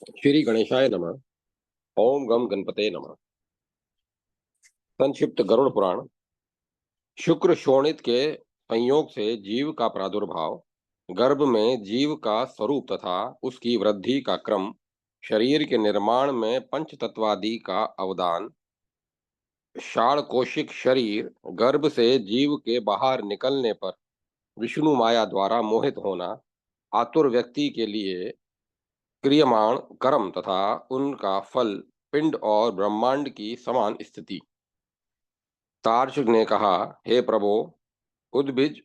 श्री गणेशाय नमः। ओम गम गणपते नमः। संक्षिप्त गरुड़ पुराण। शुक्र शोणित के संयोग से जीव का प्रादुर्भाव, गर्भ में जीव का स्वरूप तथा उसकी वृद्धि का क्रम, शरीर के निर्माण में पंच तत्वादि का अवदान, षाण कोशिक शरीर, गर्भ से जीव के बाहर निकलने पर विष्णु माया द्वारा मोहित होना, आतुर व्यक्ति के लिए क्रियमाण कर्म तथा उनका फल, पिंड और ब्रह्मांड की समान स्थिति। तार्क्ष ने कहा, हे प्रभो, उद्भिज,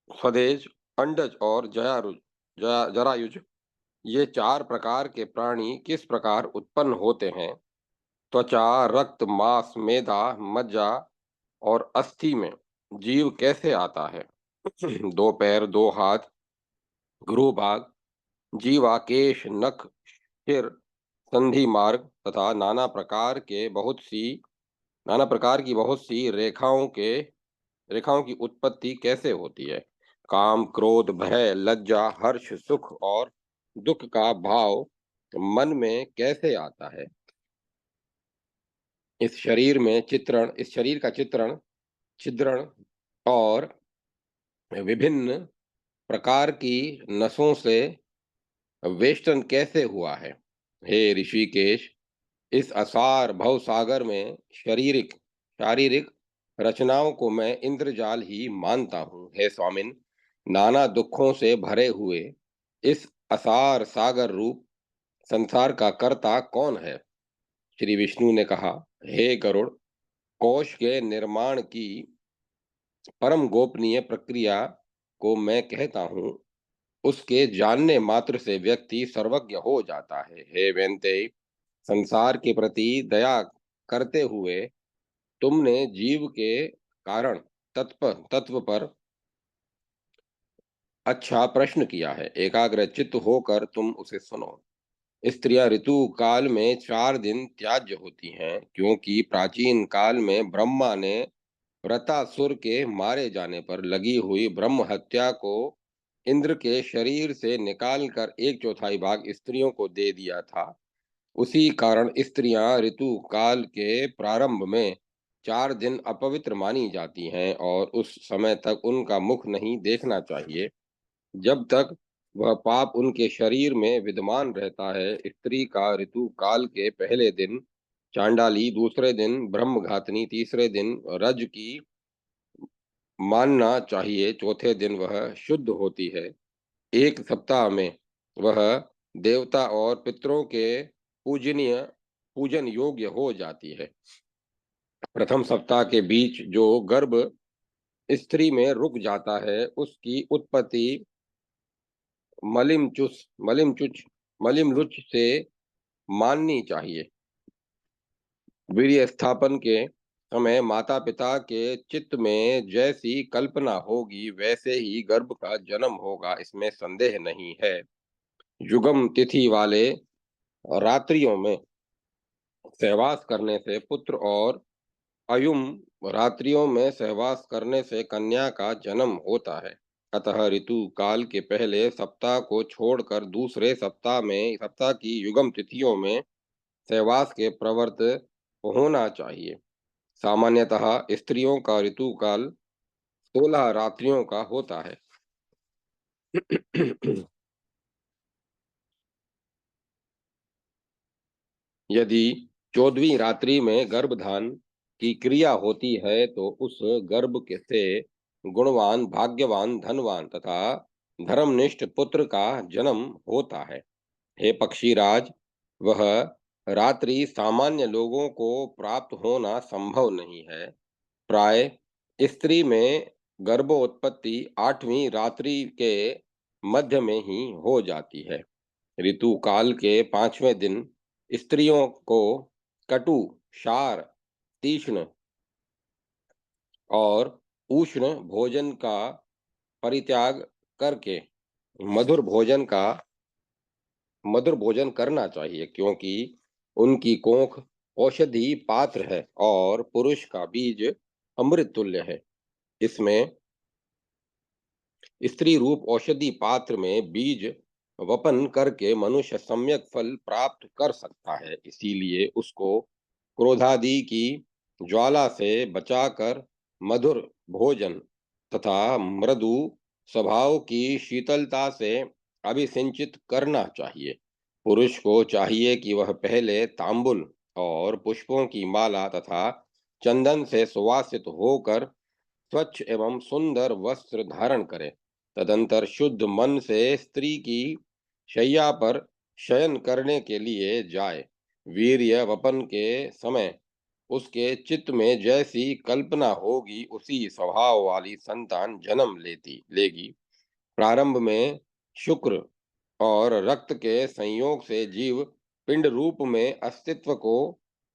स्वदेज, अंडज और जरायुज, ये चार प्रकार के प्राणी किस प्रकार उत्पन्न होते हैं? त्वचा, रक्त, मांस, मेदा, मज्जा और अस्थि में जीव कैसे आता है? दो पैर, दो हाथ, गुरु भाग, जीवा, केश, नख, सिर, संधि मार्ग तथा नाना प्रकार की बहुत सी रेखाओं की उत्पत्ति कैसे होती है? काम, क्रोध, भय, लज्जा, हर्ष, सुख और दुख का भाव मन में कैसे आता है? इस शरीर का चित्रण, छिद्रण और विभिन्न प्रकार की नसों से वेष्टन कैसे हुआ है? हे ऋषिकेश, इस असार भव सागर में शारीरिक रचनाओं को मैं इंद्रजाल ही मानता हूँ। हे स्वामिन, नाना दुखों से भरे हुए इस असार सागर रूप संसार का कर्ता कौन है? श्री विष्णु ने कहा, हे गरुड़, कोश के निर्माण की परम गोपनीय प्रक्रिया को मैं कहता हूँ। उसके जानने मात्र से व्यक्ति सर्वज्ञ हो जाता है। हे वेंते, संसार के प्रति दया करते हुए तुमने जीव के कारण तत्व पर अच्छा प्रश्न किया है। एकाग्र चित्त होकर तुम उसे सुनो। स्त्रियां ऋतु काल में 4 दिन त्याज्य होती हैं, क्योंकि प्राचीन काल में ब्रह्मा ने वृतासुर के मारे जाने पर लगी हुई ब्रह्म हत्या को इंद्र के शरीर से निकालकर 1/4 भाग स्त्रियों को दे दिया था। उसी कारण स्त्रियां ऋतु काल के प्रारंभ में 4 दिन अपवित्र मानी जाती हैं और उस समय तक उनका मुख नहीं देखना चाहिए, जब तक वह पाप उनके शरीर में विद्यमान रहता है। स्त्री का ऋतु काल के पहले दिन चांडाली, दूसरे दिन ब्रह्मघातनी, तीसरे दिन रज की मानना चाहिए, चौथे दिन वह शुद्ध होती है। एक सप्ताह में वह देवता और पितरों के पूजनीय पूजन योग्य हो जाती है। प्रथम सप्ताह के बीच जो गर्भ स्त्री में रुक जाता है, उसकी उत्पत्ति मलिमचुस मलिमचुच मलिमलुच से माननी चाहिए। वीर्य स्थापन के समय माता पिता के चित्त में जैसी कल्पना होगी, वैसे ही गर्भ का जन्म होगा, इसमें संदेह नहीं है। युगम तिथि वाले रात्रियों में सहवास करने से पुत्र और अयुम रात्रियों में सहवास करने से कन्या का जन्म होता है। अतः ऋतु काल के पहले सप्ताह को छोड़कर दूसरे सप्ताह की युगम तिथियों में सहवास के प्रवर्त होना चाहिए। सामान्यतः स्त्रियों का ऋतु काल 16 रात्रियों का होता है। यदि 14वीं रात्रि में गर्भधान की क्रिया होती है, तो उस गर्भ के से गुणवान, भाग्यवान, धनवान तथा धर्मनिष्ठ पुत्र का जन्म होता है। हे पक्षीराज, वह रात्रि सामान्य लोगों को प्राप्त होना संभव नहीं है। प्राय स्त्री में गर्भोत्पत्ति 8वीं रात्रि के मध्य में ही हो जाती है। ऋतु काल के 5वें दिन स्त्रियों को कटु, क्षार, तीक्ष्ण और उष्ण भोजन का परित्याग करके मधुर भोजन का मधुर भोजन करना चाहिए, क्योंकि उनकी कोख औषधि पात्र है और पुरुष का बीज अमृत तुल्य है। इसमें स्त्री रूप औषधि पात्र में बीज वपन करके मनुष्य सम्यक फल प्राप्त कर सकता है। इसीलिए उसको क्रोधादि की ज्वाला से बचाकर मधुर भोजन तथा मृदु स्वभाव की शीतलता से अभिसिंचित करना चाहिए। पुरुष को चाहिए कि वह पहले तांबुल और पुष्पों की माला तथा चंदन से सुवासित होकर स्वच्छ एवं सुंदर वस्त्र धारण करे। तदंतर शुद्ध मन से स्त्री की शैया पर शयन करने के लिए जाए। वीर्य वपन के समय उसके चित्त में जैसी कल्पना होगी उसी स्वभाव वाली संतान जन्म लेती लेगी। प्रारंभ में शुक्र और रक्त के संयोग से जीव पिंड रूप में अस्तित्व को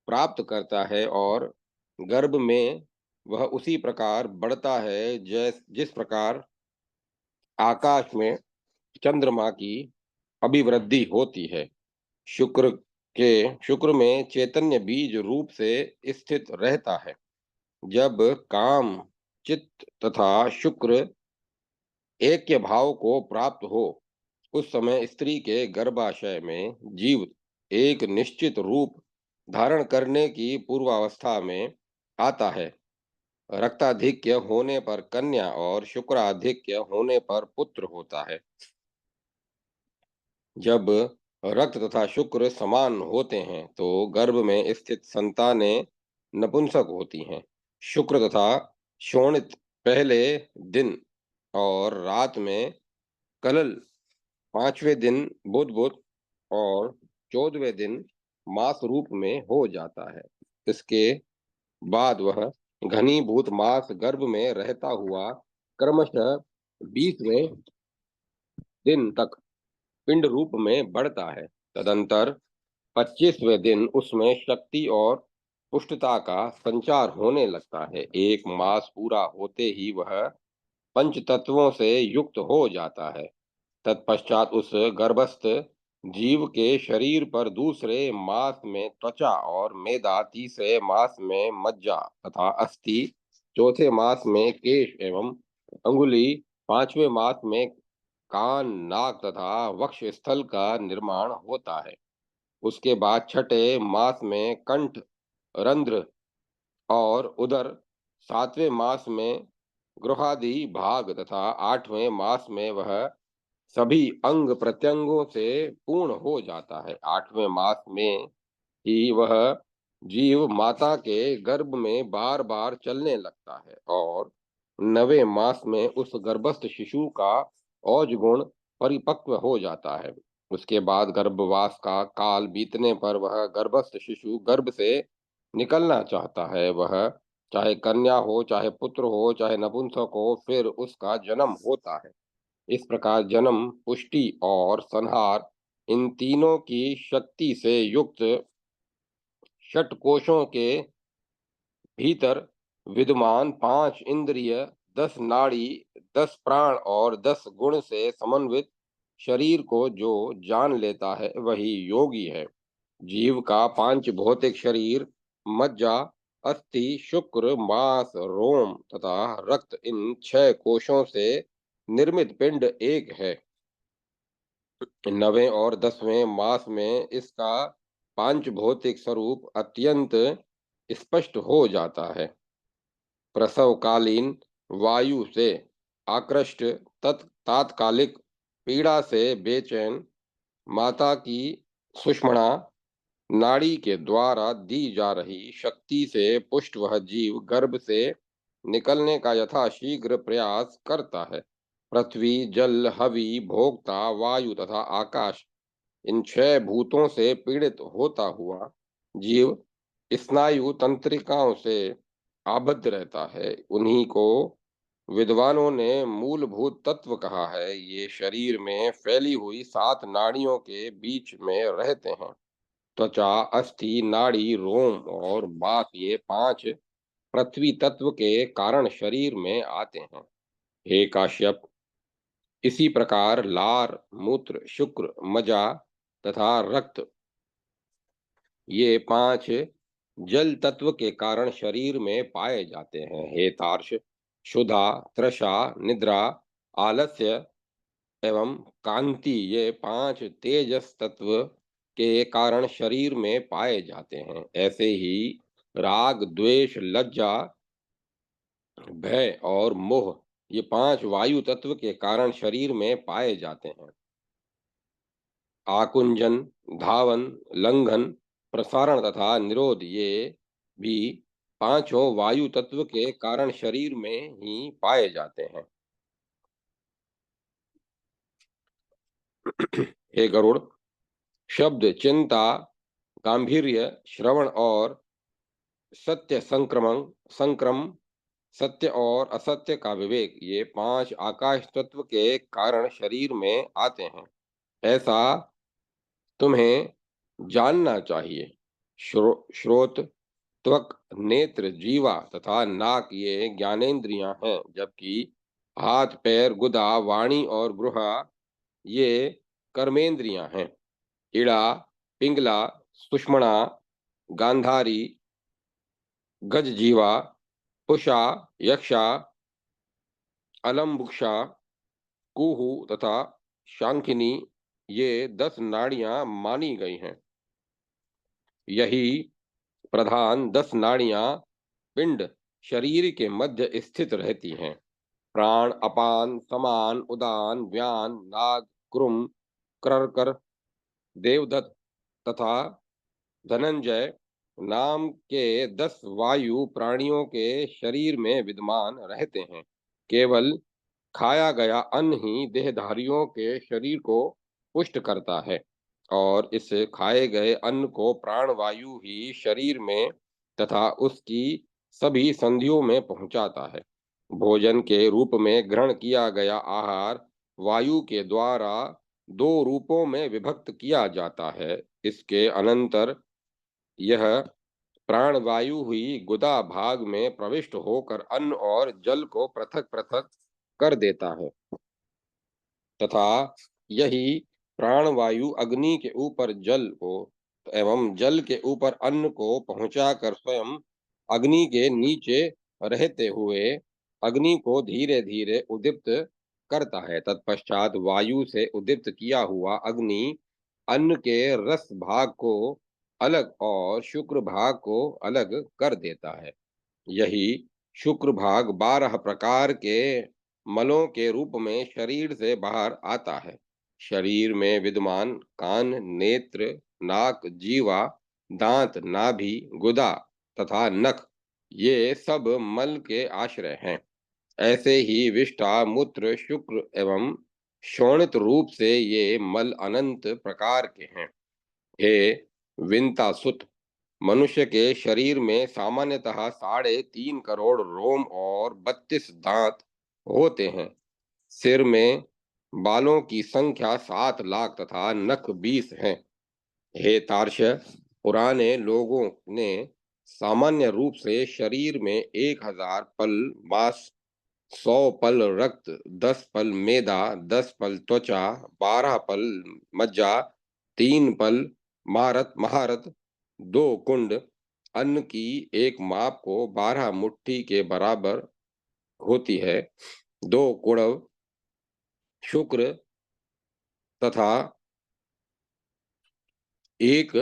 प्राप्त करता है और गर्भ में वह उसी प्रकार बढ़ता है जिस प्रकार आकाश में चंद्रमा की अभिवृद्धि होती है। शुक्र के शुक्र में चैतन्य बीज रूप से स्थित रहता है। जब काम चित्त तथा शुक्र ऐक्य भाव को प्राप्त हो उस समय स्त्री के गर्भाशय में जीव एक निश्चित रूप धारण करने की पूर्वावस्था में आता है। रक्ताधिक्य होने पर कन्या और शुक्राधिक्य होने पर पुत्र होता है। जब रक्त तथा शुक्र समान होते हैं तो गर्भ में स्थित संतानें नपुंसक होती हैं। शुक्र तथा शोणित पहले दिन और रात में कलल, पांचवें दिन बुध और 14वें दिन मास रूप में हो जाता है। इसके बाद वह घनीभूत मास गर्भ में रहता हुआ क्रमशः 20वें दिन तक पिंड रूप में बढ़ता है। तदंतर 25वें दिन उसमें शक्ति और पुष्टता का संचार होने लगता है। एक मास पूरा होते ही वह पंच तत्वों से युक्त हो जाता है। तत्पश्चात उस गर्भस्थ जीव के शरीर पर दूसरे मास में त्वचा और मेदा, तीसरे मास में मज्जा तथा अस्थि, चौथे मास में केश एवं अंगुली, पांचवें मास में कान, नाक तथा वक्ष स्थल का निर्माण होता है। उसके बाद छठे मास में कंठ, रंध्र और उदर, सातवें मास में गृहादि भाग तथा आठवें मास में वह सभी अंग प्रत्यंगों से पूर्ण हो जाता है। आठवें मास में ही वह जीव माता के गर्भ में बार बार चलने लगता है और 9वें मास में उस गर्भस्थ शिशु का औज गुण परिपक्व हो जाता है। उसके बाद गर्भवास का काल बीतने पर वह गर्भस्थ शिशु गर्भ से निकलना चाहता है। वह चाहे कन्या हो, चाहे पुत्र हो, चाहे नपुंसक हो, फिर उसका जन्म होता है। इस प्रकार जन्म, पुष्टि और संहार इन तीनों की शक्ति से युक्त षट कोशों के भीतर विद्यमान 5 इंद्रिय, 10 नाड़ी, 10 प्राण और 10 गुण से समन्वित शरीर को जो जान लेता है वही योगी है। जीव का पांच भौतिक शरीर मज्जा, अस्थि, शुक्र, मांस, रोम तथा रक्त इन 6 कोशों से निर्मित पिंड एक है। 9वें और 10वें मास में इसका पांच भौतिक स्वरूप अत्यंत स्पष्ट हो जाता है। प्रसवकालीन वायु से आकृष्ट तात्कालिक पीड़ा से बेचैन माता की सुषुम्ना नाड़ी के द्वारा दी जा रही शक्ति से पुष्ट वह जीव गर्भ से निकलने का यथाशीघ्र प्रयास करता है। पृथ्वी, जल, हवि, भोक्ता, वायु तथा आकाश इन 6 भूतों से पीड़ित होता हुआ जीव स्नायु तंत्रिकाओं से आबद्ध रहता है। उन्हीं को विद्वानों ने मूलभूत तत्व कहा है। ये शरीर में फैली हुई 7 नाड़ियों के बीच में रहते हैं। त्वचा, अस्थि, नाड़ी, रोम और बात ये 5 पृथ्वी तत्व के कारण शरीर में आते हैं। हे काश्यप, इसी प्रकार लार, मूत्र, शुक्र, मजा तथा रक्त ये 5 जल तत्व के कारण शरीर में पाए जाते हैं। हे तार्ष, क्षुधा, तृषा, निद्रा, आलस्य एवं कांति, ये 5 तेजस तत्व के कारण शरीर में पाए जाते हैं। ऐसे ही राग, द्वेष, लज्जा, भय और मोह, ये 5 वायु तत्व के कारण शरीर में पाए जाते हैं। आकुंचन, धावन, लंघन, प्रसारण तथा निरोध, ये भी पांचों वायु तत्व के कारण शरीर में ही पाए जाते हैं। हे गरुड़, शब्द, चिंता, गांभीर्य, श्रवण और सत्य संक्रमण संक्रम, सत्य और असत्य का विवेक, ये 5 आकाश तत्व के कारण शरीर में आते हैं। ऐसा तुम्हें जानना चाहिए। श्रोत, त्वक, नेत्र, जीवा तथा नाक, ये ज्ञानेंद्रियां हैं, जबकि हाथ, पैर, गुदा, वाणी और ब्रुहा, ये कर्मेंद्रियां हैं। इड़ा, पिंगला, सुषुम्ना, गांधारी, गजजीवा, पुषा, यक्षा, अलम्बुक्षा, कुहू तथा शांकिनी, ये 10 नाड़ियां मानी गई हैं। यही प्रधान 10 नाड़ियां पिंड शरीर के मध्य स्थित रहती हैं। प्राण, अपान, समान, उदान, व्यान, नाग, क्रुम, करकर, देवदत्त तथा धनंजय नाम के 10 वायु प्राणियों के शरीर में विद्यमान रहते हैं। केवल खाया गया अन्न ही देहधारियों के शरीर को पुष्ट करता है, और इस खाए गए अन्न को प्राणवायु ही शरीर में तथा उसकी सभी संधियों में पहुंचाता है। भोजन के रूप में ग्रहण किया गया आहार वायु के द्वारा 2 रूपों में विभक्त किया जाता है। इसके अनंतर यह प्राणवायु हुई गुदा भाग में प्रविष्ट होकर अन्न और जल को पृथक पृथक कर देता है, तथा यही प्राणवायु अग्नि के ऊपर जल को एवं जल के ऊपर अन्न को पहुंचाकर स्वयं अग्नि के नीचे रहते हुए अग्नि को धीरे धीरे उद्दीप्त करता है। तत्पश्चात वायु से उद्दीप्त किया हुआ अग्नि अन्न के रस भाग को अलग और शुक्र भाग को अलग कर देता है। यही शुक्र भाग 12 प्रकार के मलों के रूप में शरीर से बाहर आता है। शरीर में विद्यमान कान, नेत्र, नाक, जीवा, दांत, नाभि, गुदा तथा नख, ये सब मल के आश्रय हैं। ऐसे ही विष्ठा, मूत्र, शुक्र एवं शोणित रूप से ये मल अनंत प्रकार के हैं। हे विंतासुत, मनुष्य के शरीर में सामान्यतः 3.5 करोड़ रोम और 32 दांत होते हैं। सिर में बालों की संख्या 7 लाख तथा नख 20 हैं। हे तार्क्ष, पुराने लोगों ने सामान्य रूप से शरीर में 1000 पल मांस, 100 पल रक्त, 10 पल मेदा, 10 पल त्वचा, 12 पल मज्जा, 3 पल महारत, 2 कुंड, अन्न की एक माप को 12 मुट्ठी के बराबर होती है, 2 कुड़व, शुक्र तथा 1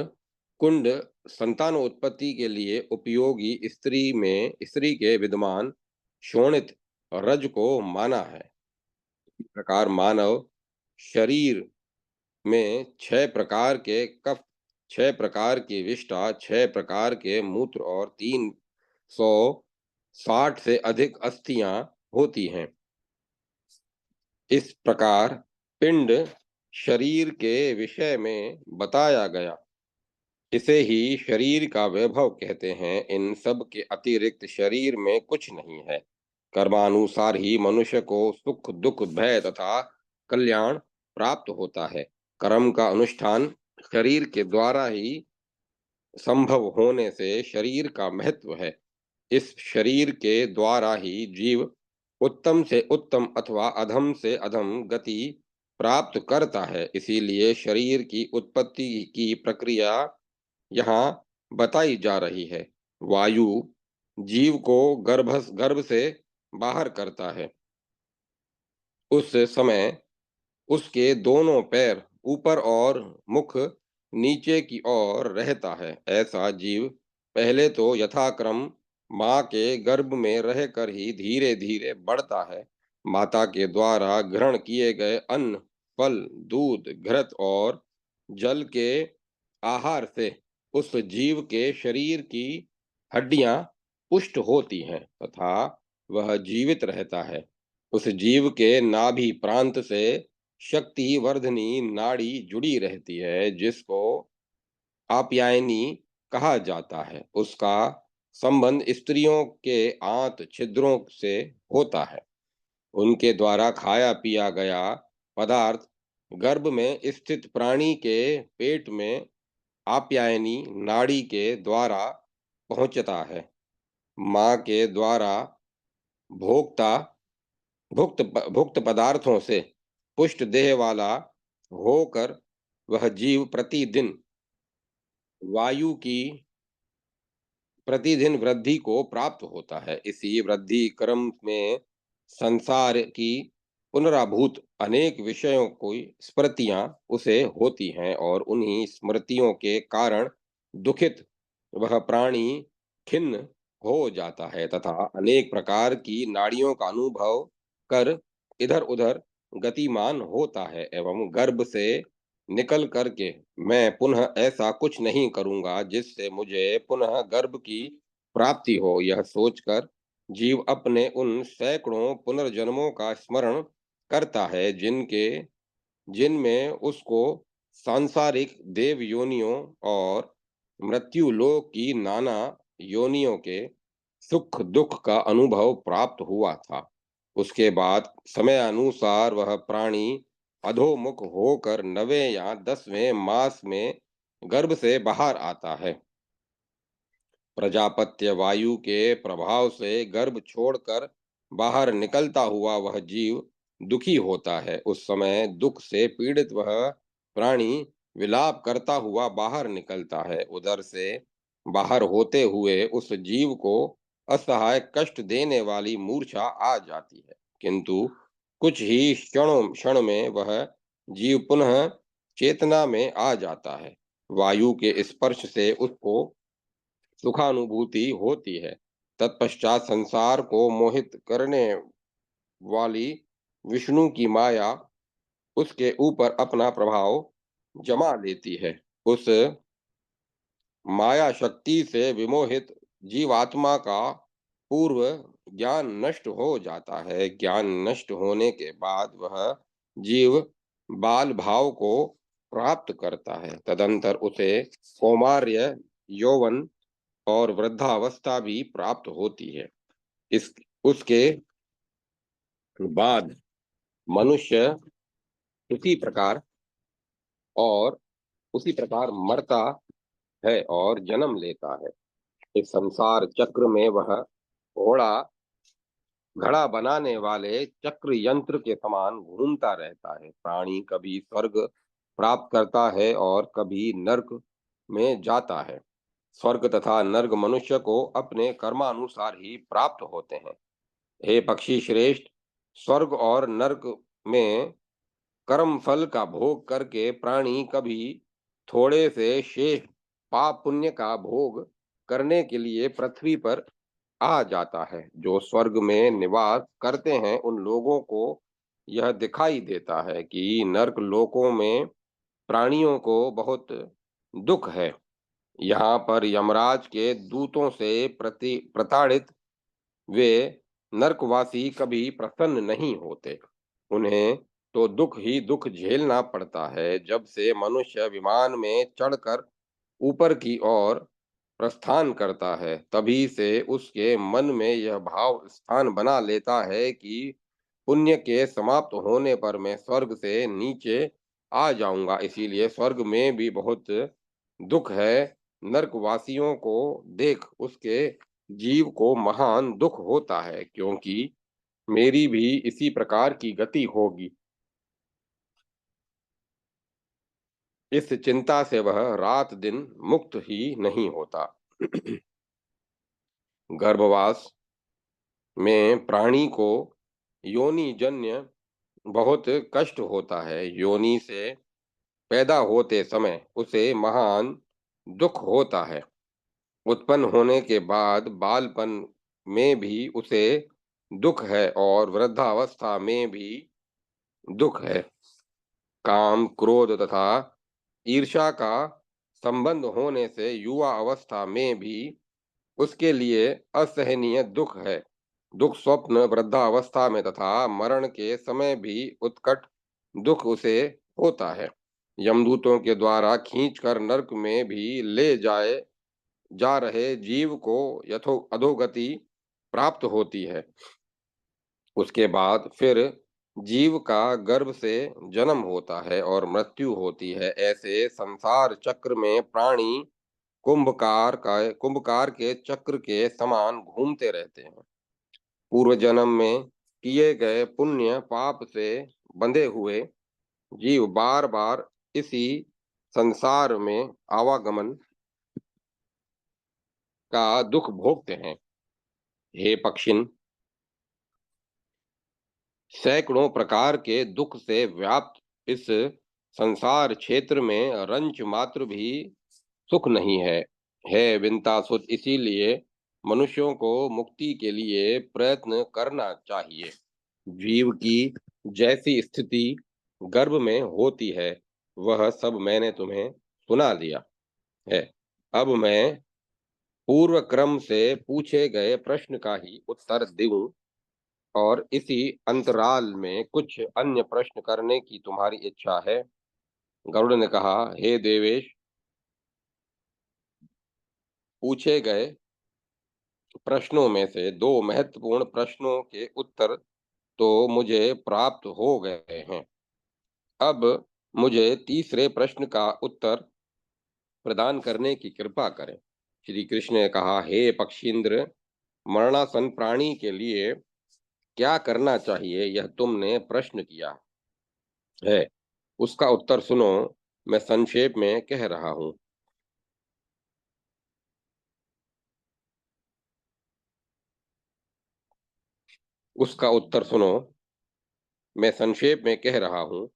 कुंड संतानोत्पत्ति के लिए उपयोगी स्त्री के विद्यमान शोणित रज को माना है। इस प्रकार मानव शरीर में 6 प्रकार के कफ, 6 प्रकार की विष्ठा, 6 प्रकार के मूत्र और 360 से अधिक अस्थियां होती हैं। इस प्रकार पिंड शरीर के विषय में बताया गया। इसे ही शरीर का वैभव कहते हैं। इन सब के अतिरिक्त शरीर में कुछ नहीं है। कर्मानुसार ही मनुष्य को सुख, दुख, भय तथा कल्याण प्राप्त होता है। कर्म का अनुष्ठान शरीर के द्वारा ही संभव होने से शरीर का महत्व है। इस शरीर के द्वारा ही जीव उत्तम से उत्तम अथवा अधम से अधम गति प्राप्त करता है। इसीलिए शरीर की उत्पत्ति की प्रक्रिया यहाँ बताई जा रही है। वायु जीव को गर्भ से बाहर करता है। उस समय उसके दोनों पैर ऊपर और मुख नीचे की ओर रहता है। ऐसा जीव पहले तो यथाक्रम माँ के गर्भ में रहकर ही धीरे धीरे बढ़ता है। माता के द्वारा ग्रहण किए गए अन्न, फल, दूध, घृत और जल के आहार से उस जीव के शरीर की हड्डियां पुष्ट होती हैं तथा वह जीवित रहता है। उस जीव के नाभि प्रांत से शक्ति वर्धनी नाड़ी जुड़ी रहती है, जिसको आप्यायनी कहा जाता है। उसका संबंध स्त्रियों के आंत छिद्रों से होता है। उनके द्वारा खाया पिया गया पदार्थ गर्भ में स्थित प्राणी के पेट में आप्यायनी नाड़ी के द्वारा पहुंचता है। माँ के द्वारा भोक्ता भुक्त पदार्थों से पुष्ट देह वाला होकर वह जीव वायु की प्रतिदिन वृद्धि को प्राप्त होता है। इसी वृद्धि क्रम में संसार की पुनराभूत अनेक विषयों की स्मृतियां उसे होती हैं और उन्हीं स्मृतियों के कारण दुखित वह प्राणी खिन्न हो जाता है तथा अनेक प्रकार की नाड़ियों का अनुभव कर इधर उधर गतिमान होता है एवं गर्भ से निकल करके मैं पुनः ऐसा कुछ नहीं करूंगा जिससे मुझे पुनः गर्भ की प्राप्ति हो। यह सोचकर जीव अपने उन सैकड़ों पुनर्जन्मों का स्मरण करता है जिनमें उसको सांसारिक देव योनियों और मृत्यु लोक की नाना योनियों के सुख दुख का अनुभव प्राप्त हुआ था। उसके बाद समय अनुसार वह प्राणी अधोमुख होकर 9वें या 10वें मास में गर्भ से बाहर आता है। प्रजापत्य वायु के प्रभाव से गर्भ छोड़कर बाहर निकलता हुआ वह जीव दुखी होता है। उस समय दुख से पीड़ित वह प्राणी विलाप करता हुआ बाहर निकलता है। उधर से बाहर होते हुए उस जीव को असहाय कष्ट देने वाली मूर्छा आ जाती है, किंतु कुछ ही क्षण में वह जीव पुनः चेतना में आ जाता है। वायु के स्पर्श से उसको सुखानुभूति होती है। तत्पश्चात संसार को मोहित करने वाली विष्णु की माया उसके ऊपर अपना प्रभाव जमा लेती है। उस माया शक्ति से विमोहित जीवात्मा का पूर्व ज्ञान नष्ट हो जाता है। ज्ञान नष्ट होने के बाद वह जीव बाल भाव को प्राप्त करता है। तदंतर उसे कौमार्य, यौवन और वृद्धावस्था भी प्राप्त होती है। इस उसके बाद मनुष्य उसी प्रकार और उसी प्रकार मरता है और जन्म लेता है। इस संसार चक्र में वह घोड़ा घड़ा बनाने वाले चक्र यंत्र के समान घूमता रहता है। प्राणी कभी स्वर्ग प्राप्त करता है और कभी नरक में जाता है। स्वर्ग तथा नर्क मनुष्य को अपने कर्मानुसार ही प्राप्त होते हैं। हे पक्षी श्रेष्ठ, स्वर्ग और नरक में कर्म फल का भोग करके प्राणी कभी थोड़े से शेष पाप पुण्य का भोग करने के लिए पृथ्वी पर आ जाता है। जो स्वर्ग में निवास करते हैं उन लोगों को यह दिखाई देता है कि नरक लोकों में प्राणियों को बहुत दुख है। यहाँ पर यमराज के दूतों से प्रताड़ित वे नरकवासी कभी प्रसन्न नहीं होते। उन्हें तो दुख ही दुख झेलना पड़ता है। जब से मनुष्य विमान में चढ़कर ऊपर की ओर प्रस्थान करता है, तभी से उसके मन में यह भाव स्थान बना लेता है कि पुण्य के समाप्त होने पर मैं स्वर्ग से नीचे आ जाऊंगा। इसीलिए स्वर्ग में भी बहुत दुख है। नरकवासियों को देख उसके जीव को महान दुख होता है, क्योंकि मेरी भी इसी प्रकार की गति होगी। इस चिंता से वह रात दिन मुक्त ही नहीं होता। गर्भवास में प्राणी को योनिजन्य बहुत कष्ट होता है। योनि से पैदा होते समय उसे महान दुख होता है। उत्पन्न होने के बाद बालपन में भी उसे दुख है और वृद्धावस्था में भी दुख है। काम, क्रोध तथा ईर्ष्या का संबंध होने से युवा अवस्था में भी उसके लिए असहनीय दुख है। दुख स्वप्न वृद्धावस्था में तथा मरण के समय भी उत्कट दुख उसे होता है। यमदूतों के द्वारा खींचकर नरक में भी ले जाए जा रहे जीव को यथो अधोगति प्राप्त होती है। उसके बाद फिर जीव का गर्भ से जन्म होता है और मृत्यु होती है। ऐसे संसार चक्र में प्राणी कुंभकार के चक्र के समान घूमते रहते हैं। पूर्व जन्म में किए गए पुण्य पाप से बंधे हुए जीव बार बार इसी संसार में आवागमन का दुख भोगते हैं। हे पक्षिन, सैकड़ों प्रकार के दुख से व्याप्त इस संसार क्षेत्र में रंच मात्र भी सुख नहीं है। विंतासुत, इसीलिए मनुष्यों को मुक्ति के लिए प्रयत्न करना चाहिए। जीव की जैसी स्थिति गर्भ में होती है, वह सब मैंने तुम्हें सुना दिया है। अब मैं पूर्व क्रम से पूछे गए प्रश्न का ही उत्तर दूं और इसी अंतराल में कुछ अन्य प्रश्न करने की तुम्हारी इच्छा है। गरुड़ ने कहा, हे देवेश, पूछे गए प्रश्नों में से दो महत्वपूर्ण प्रश्नों के उत्तर तो मुझे प्राप्त हो गए हैं। अब मुझे तीसरे प्रश्न का उत्तर प्रदान करने की कृपा करें। श्री कृष्ण ने कहा, हे पक्षींद्र, मरणासन प्राणी के लिए क्या करना चाहिए, यह तुमने प्रश्न किया है। उसका उत्तर सुनो, मैं संक्षेप में कह रहा हूं। उसका उत्तर सुनो, मैं संक्षेप में कह रहा हूं।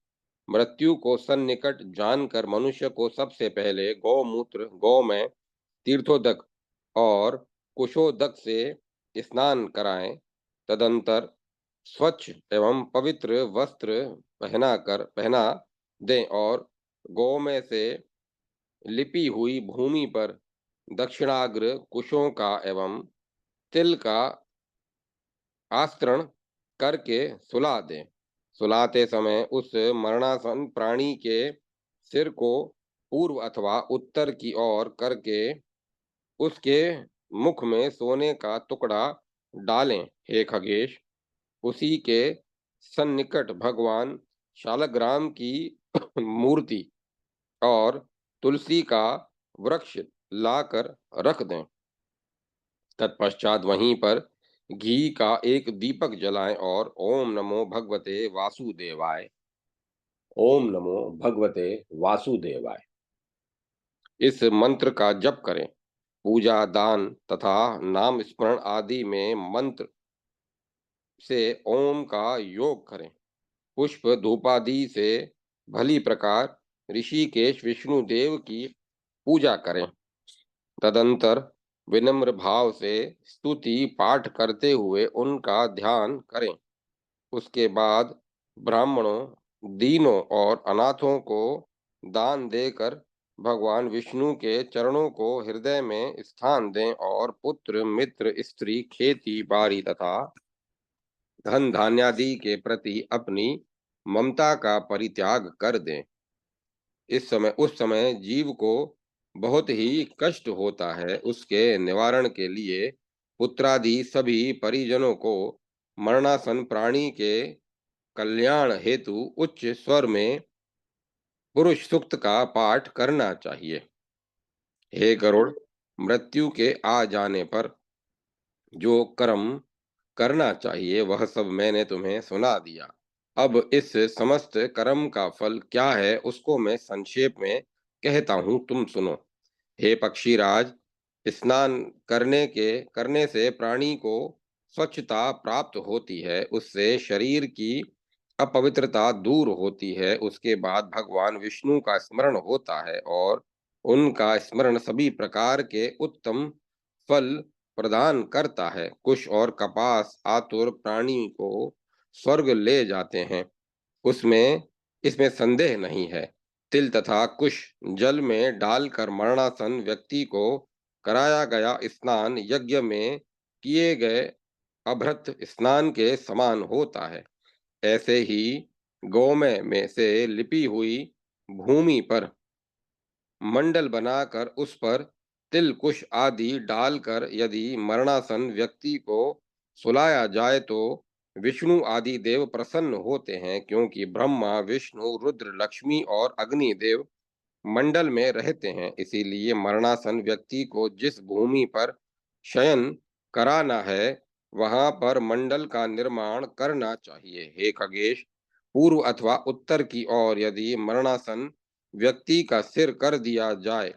मृत्यु को सन्निकट जानकर मनुष्य को सबसे पहले गौमूत्र, गौमय, तीर्थोदक और कुशोदक से स्नान कराएं। तदंतर स्वच्छ एवं पवित्र वस्त्र पहना दें और गौमय से लिपि हुई भूमि पर दक्षिणाग्र कुशों का एवं तिल का आस्तरण करके सुला दें। सुलाते समय उस मरणासन प्राणी के सिर को पूर्व अथवा उत्तर की ओर करके उसके मुख में सोने का टुकड़ा डालें। हे खगेश, उसी के सन्निकट भगवान शालग्राम की मूर्ति और तुलसी का वृक्ष लाकर रख दें। तत्पश्चात वहीं पर घी का एक दीपक जलाएं और ओम नमो भगवते वासुदेवाय, ओम नमो भगवते वासुदेवाय, इस मंत्र का जप करें। पूजा, दान तथा नाम स्मरण आदि में मंत्र से ओम का योग करें। पुष्प धूपादि से भली प्रकार ऋषिकेश विष्णुदेव की पूजा करें। तदंतर विनम्र भाव से स्तुति पाठ करते हुए उनका ध्यान करें। उसके बाद ब्राह्मणों, दीनों और अनाथों को दान देकर भगवान विष्णु के चरणों को हृदय में स्थान दें और पुत्र, मित्र, स्त्री, खेती बाड़ी तथा धन धान्यादि के प्रति अपनी ममता का परित्याग कर दें। उस समय जीव को बहुत ही कष्ट होता है। उसके निवारण के लिए पुत्रादि सभी परिजनों को मरणासन प्राणी के कल्याण हेतु उच्च स्वर में पुरुष सूक्त का पाठ करना चाहिए। हे गरुड़, मृत्यु के आ जाने पर जो कर्म करना चाहिए वह सब मैंने तुम्हें सुना दिया। अब इस समस्त कर्म का फल क्या है उसको मैं संक्षेप में कहता हूं, तुम सुनो। हे पक्षीराज, स्नान करने से प्राणी को स्वच्छता प्राप्त होती है। उससे शरीर की अपवित्रता दूर होती है, उसके बाद भगवान विष्णु का स्मरण होता है और उनका स्मरण सभी प्रकार के उत्तम फल प्रदान करता है। कुश और कपास आतुर प्राणी को स्वर्ग ले जाते हैं, उसमें इसमें संदेह नहीं है। तिल तथा कुश जल में डालकर मरणासन व्यक्ति को कराया गया स्नान यज्ञ में किए गए अभ्रत स्नान के समान होता है। ऐसे ही गौमय में से लिपी हुई भूमि पर मंडल बनाकर उस पर तिल कुश आदि डालकर यदि मरणासन व्यक्ति को सुलाया जाए तो विष्णु आदि देव प्रसन्न होते हैं, क्योंकि ब्रह्मा विष्णु रुद्र लक्ष्मी और अग्नि देव मंडल में रहते हैं। इसीलिए मरणासन व्यक्ति को जिस भूमि पर शयन कराना है वहां पर मंडल का निर्माण करना चाहिए। हे खगेश, पूर्व अथवा उत्तर की ओर यदि मरणासन व्यक्ति का सिर कर दिया जाए,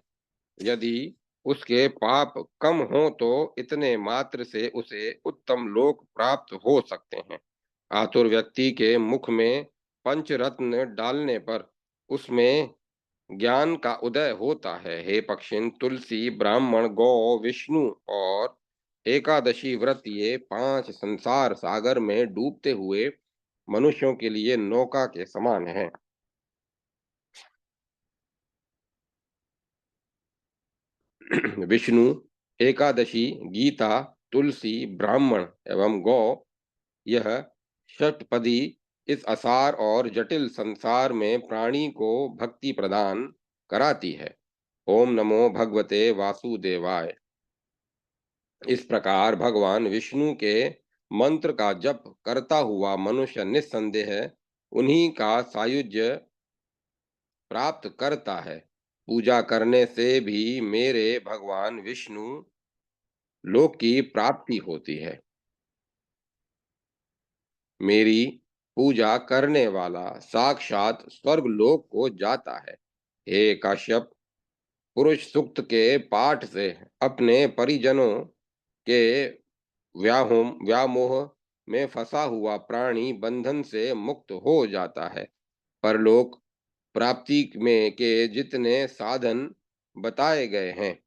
यदि उसके पाप कम हो तो इतने मात्र से उसे उत्तम लोक प्राप्त हो सकते हैं। आतुर व्यक्ति के मुख में पंचरत्न डालने पर उसमें ज्ञान का उदय होता है। हे पक्षिन, तुलसी, ब्राह्मण, गौ, विष्णु और एकादशी व्रत ये 5 संसार सागर में डूबते हुए मनुष्यों के लिए नौका के समान है। विष्णु, एकादशी, गीता, तुलसी, ब्राह्मण एवं गौ, यह षटपदी इस असार और जटिल संसार में प्राणी को भक्ति प्रदान कराती है। ओम नमो भगवते वासुदेवाय। इस प्रकार भगवान विष्णु के मंत्र का जप करता हुआ मनुष्य निस्संदेह उन्हीं का सायुज्य प्राप्त करता है। पूजा करने से भी मेरे भगवान विष्णु लोक की प्राप्ति होती है। मेरी पूजा करने वाला साक्षात स्वर्ग लोक को जाता है। हे काश्यप, पुरुष सूक्त के पाठ से अपने परिजनों के व्यामोह में फंसा हुआ प्राणी बंधन से मुक्त हो जाता है। परलोक प्राप्ति में के जितने साधन बताए गए हैं,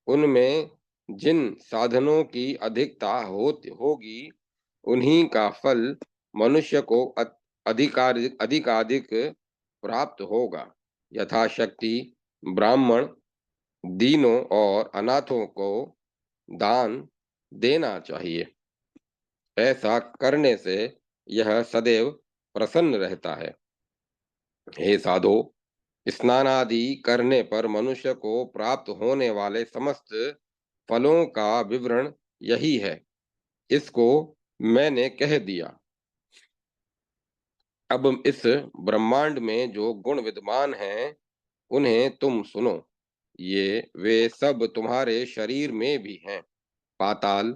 उनमें जिन साधनों की अधिकता होगी, उन्हीं का फल मनुष्य को अधिकाधिक प्राप्त होगा। यथाशक्ति ब्राह्मण, दीनों और अनाथों को दान देना चाहिए। ऐसा करने से यह सदैव प्रसन्न रहता है। हे साधो, स्नानादि करने पर मनुष्य को प्राप्त होने वाले समस्त फलों का विवरण यही है। इसको मैंने कह दिया। अब इस ब्रह्मांड में जो गुण विद्यमान हैं, उन्हें तुम सुनो। ये वे सब तुम्हारे शरीर में भी हैं। पाताल,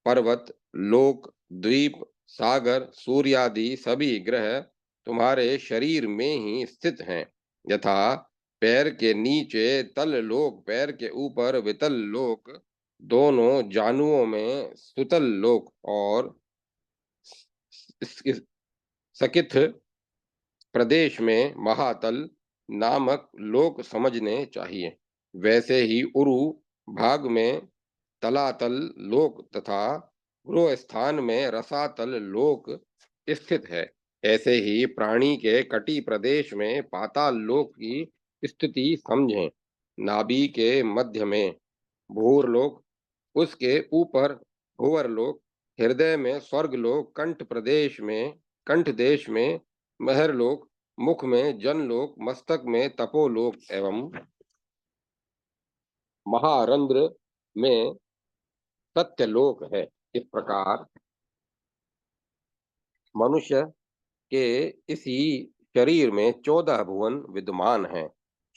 पर्वत, लोक, द्वीप, सागर, सूर्यादि सभी ग्रह तुम्हारे शरीर में ही स्थित हैं। यथा पैर के नीचे तल लोक, पैर के ऊपर वितल लोक, दोनों जानुओं में सुतल लोक और सकिथ प्रदेश में महातल नामक लोक समझने चाहिए। वैसे ही उरु भाग में तलातल लोक तथा गृह स्थान में रसातल लोक स्थित है। ऐसे ही प्राणी के कटी प्रदेश में पाताल लोक की स्थिति समझें। नाभि के मध्य में भूरलोक, उसके ऊपर भुवरलोक, हृदय में स्वर्गलोक, कंठ देश में महरलोक, मुख में जनलोक, मस्तक में तपोलोक एवं महारंध्र में सत्यलोक है। इस प्रकार मनुष्य के इसी शरीर में 14 भुवन विद्यमान हैं।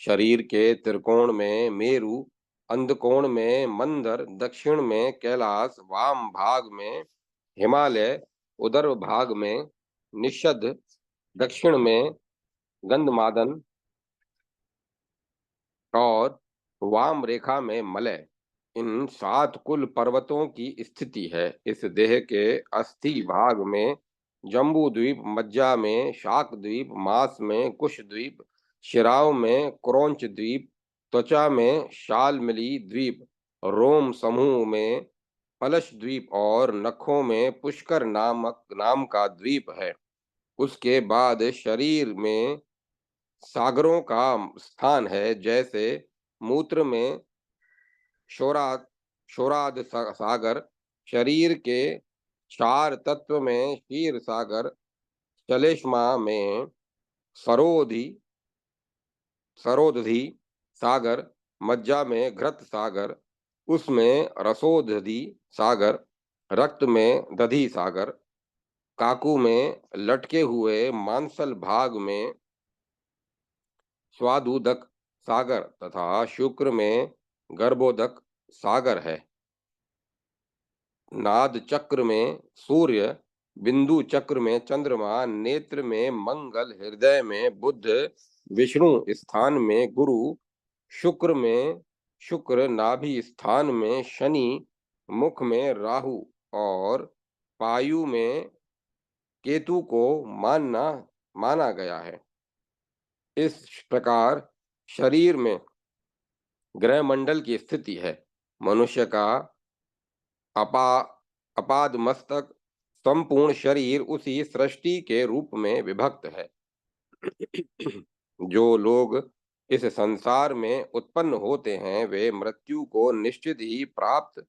शरीर के त्रिकोण में मेरु, अंधकोण में मंदर, दक्षिण में कैलाश, वाम भाग में हिमालय, उदर भाग में निषद, दक्षिण में गंधमादन और वाम रेखा में मलय, इन 7 कुल पर्वतों की स्थिति है। इस देह के अस्थि भाग में जम्बू द्वीप, मज्जा में शाक द्वीप, मांस में कुश द्वीप, शिराओं में क्रोंच द्वीप, त्वचा में शालमली द्वीप, रोम समूह में पलश द्वीप और नखों में पुष्कर नामक नाम का द्वीप है। उसके बाद शरीर में सागरों का स्थान है, जैसे मूत्र में शोराद शोराद सागर, शरीर के क्षार तत्व में क्षीर सागर, श्लेष्मा में सरोधि सरोदधी सागर, मज्जा में घृत सागर, उसमें रसोदधी सागर, रक्त में दधी सागर, काकू में लटके हुए मांसल भाग में स्वादुदक सागर तथा शुक्र में गर्भोदक सागर है। नाद चक्र में सूर्य, बिंदु चक्र में चंद्रमा, नेत्र में मंगल, हृदय में बुध, विष्णु स्थान में गुरु, शुक्र में शुक्र, नाभि स्थान में शनि, मुख में राहु और पायु में केतु को माना गया है। इस प्रकार शरीर में ग्रह मंडल की स्थिति है। मनुष्य का अपा अपाद मस्तक संपूर्ण शरीर उसी सृष्टि के रूप में विभक्त है। जो लोग इस संसार में उत्पन्न होते हैं वे मृत्यु को निश्चित ही प्राप्त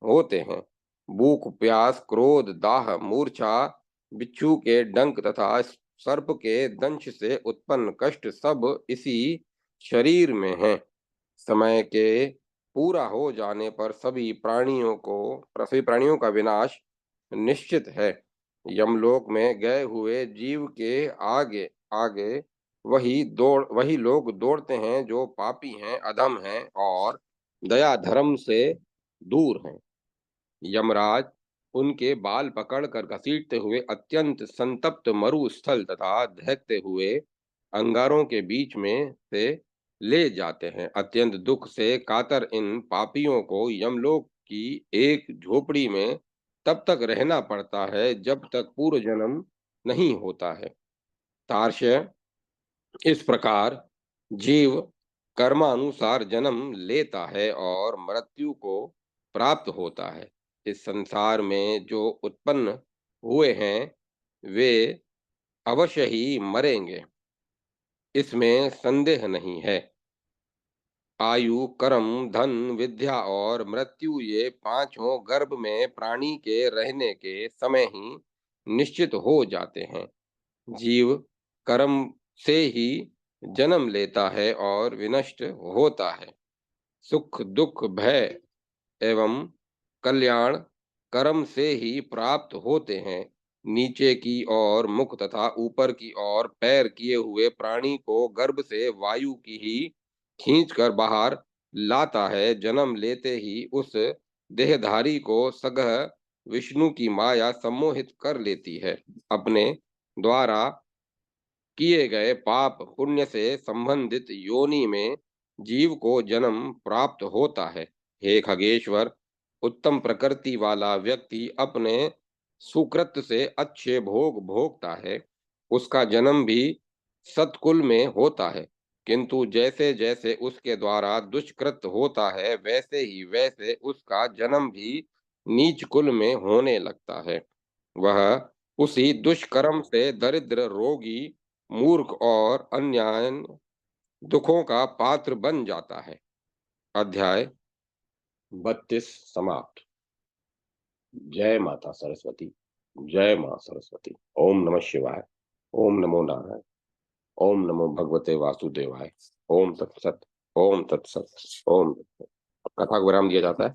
होते हैं। भूख, प्यास, क्रोध, दाह, मूर्छा, बिच्छू के डंक तथा सर्प के दंश से उत्पन्न कष्ट सब इसी शरीर में हैं। समय के पूरा हो जाने पर सभी प्राणियों का विनाश निश्चित है। यमलोक में गए हुए जीव के आगे आगे वही लोग दौड़ते हैं जो पापी हैं, अधम हैं और दया धर्म से दूर हैं। यमराज उनके बाल पकड़कर घसीटते हुए अत्यंत संतप्त मरुस्थल तथा दहकते हुए अंगारों के बीच में से ले जाते हैं। अत्यंत दुख से कातर इन पापियों को यमलोक की एक झोपड़ी में तब तक रहना पड़ता है जब तक पूर्व जन्म नहीं होता है। तार्क्ष्य, इस प्रकार जीव कर्मानुसार जन्म लेता है और मृत्यु को प्राप्त होता है। इस संसार में जो उत्पन्न हुए हैं वे अवश्य ही मरेंगे, इसमें संदेह नहीं है। आयु, कर्म, धन, विद्या और मृत्यु ये पांचों गर्भ में प्राणी के रहने के समय ही निश्चित हो जाते हैं। जीव कर्म से ही जन्म लेता है और विनष्ट होता है। सुख, दुख, भय एवं कल्याण कर्म से ही प्राप्त होते हैं। नीचे की ओर मुख तथा ऊपर की ओर पैर किए हुए प्राणी को गर्भ से वायु की ही खींचकर बाहर लाता है। जन्म लेते ही उस देहधारी को सगह विष्णु की माया सम्मोहित कर लेती है। अपने द्वारा किए गए पाप पुण्य से संबंधित योनि में जीव को जन्म प्राप्त होता है। हे खगेश्वर, उत्तम प्रकृति वाला व्यक्ति अपने सुकृत से अच्छे भोग भोगता है। उसका जन्म भी सत्कुल में होता है, किंतु जैसे जैसे उसके द्वारा दुष्कृत होता है वैसे ही वैसे उसका जन्म भी नीच कुल में होने लगता है। वह उसी दुष्कर्म से दरिद्र, रोगी, मूर्ख और अन्य दुखों का पात्र बन जाता है। अध्याय 32 समाप्त। जय माता सरस्वती। जय मां सरस्वती। ओम नमः शिवाय। ओम नमो नारायण। ओम नमो भगवते वासुदेवाय। ओम तत्सत। ओम तत्सत। ओम तत्सत। कथा को विराम दिया जाता है।